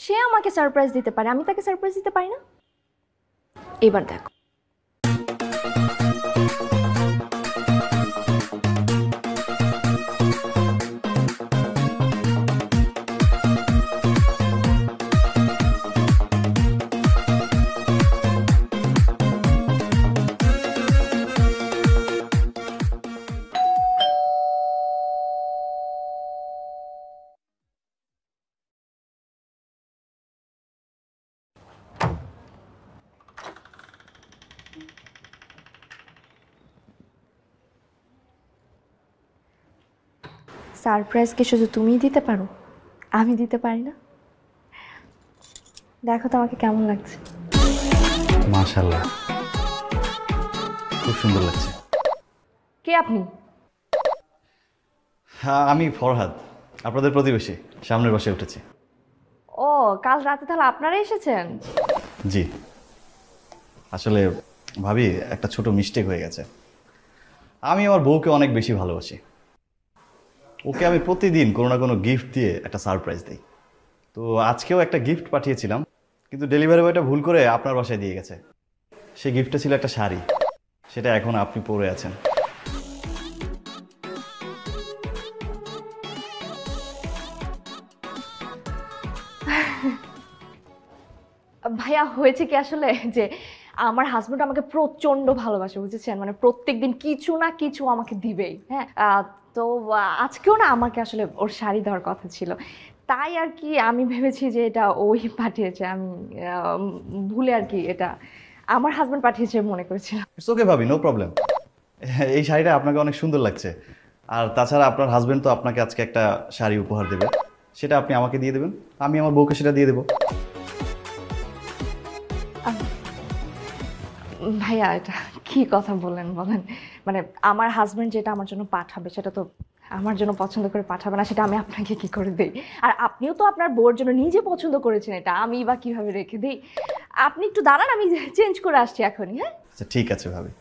সে আমাকে সারপ্রাইজ দিতে পারে, আমি তাকে সারপ্রাইজ দিতে পারি না। এবার দেখো। সারপ্রাইজ কি শুধু তুমিই দিতে পারো, আমি দিতে পারি না? দেখো তো আমাকে কেমন লাগছে। মাশাআল্লাহ, খুব সুন্দর লাগছে। কে আপনি? হ্যাঁ, আমি ফরহাদ, আপনাদের প্রতিবেশী, সামনের বাসায় উঠেছি। ও, কাল রাতে তাহলে আপনারা এসেছেন? জি, আসলে ভাবি একটা ছোট মিস্টেক হয়ে গেছে। আমি আমার বউকে অনেক বেশি ভালোবাসি। ওকে আমি প্রতিদিন কোনো না কোনো গিফট দিয়ে একটা সারপ্রাইজ দিই। তো আজকেও একটা গিফট পাঠিয়েছিলাম, কিন্তু ডেলিভারি বয়টা ভুল করে আপনার বাসায় দিয়ে গেছে। সেই গিফটটা ছিল একটা শাড়ি, সেটা এখন আপনি পরে আছেন। ভাইয়া হয়েছে কি আসলে যে আমার হাজবেন্ড আমাকে প্রচন্ড ভালোবাসে, বুঝেছেন? মানে প্রত্যেকদিন কিছু না কিছু আমাকে দিবেই। হ্যাঁ, তো আজকেও না আমাকে আসলে ওর শাড়ি দেওয়ার কথা ছিল, তাই আর কি আমি ভেবেছি যে এটা ওই পাঠিয়েছে। আমি ভুলে আর কি এটা আমার হাজবেন্ড পাঠিয়েছে মনে করেছিলাম। ইটস ওকে ভাবি, নো প্রবলেম। এই শাড়িটা আপনাকে অনেক সুন্দর লাগছে। আর তাছাড়া আপনার হাজবেন্ড তো আপনাকে আজকে একটা শাড়ি উপহার দেবে, সেটা আপনি আমাকে দিয়ে দেবেন, আমি আমার বউকে সেটা দিয়ে দেবো। ভাইয়া এটা কি কথা বলেন বলেন? মানে আমার হাজবেন্ড যেটা আমার জন্য পাঠাবে সেটা তো আমার জন্য পছন্দ করে পাঠাবে না, সেটা আমি আপনাকে কি করে দেই? আর আপনিও তো আপনার বউর জন্য নিজে পছন্দ করেছেন, এটা আমি বা কিভাবে রেখে দিই? আপনি একটু দাঁড়ান, আমি চেঞ্জ করে আসছি এখনই। হ্যাঁ, আচ্ছা ঠিক আছে ভাবি।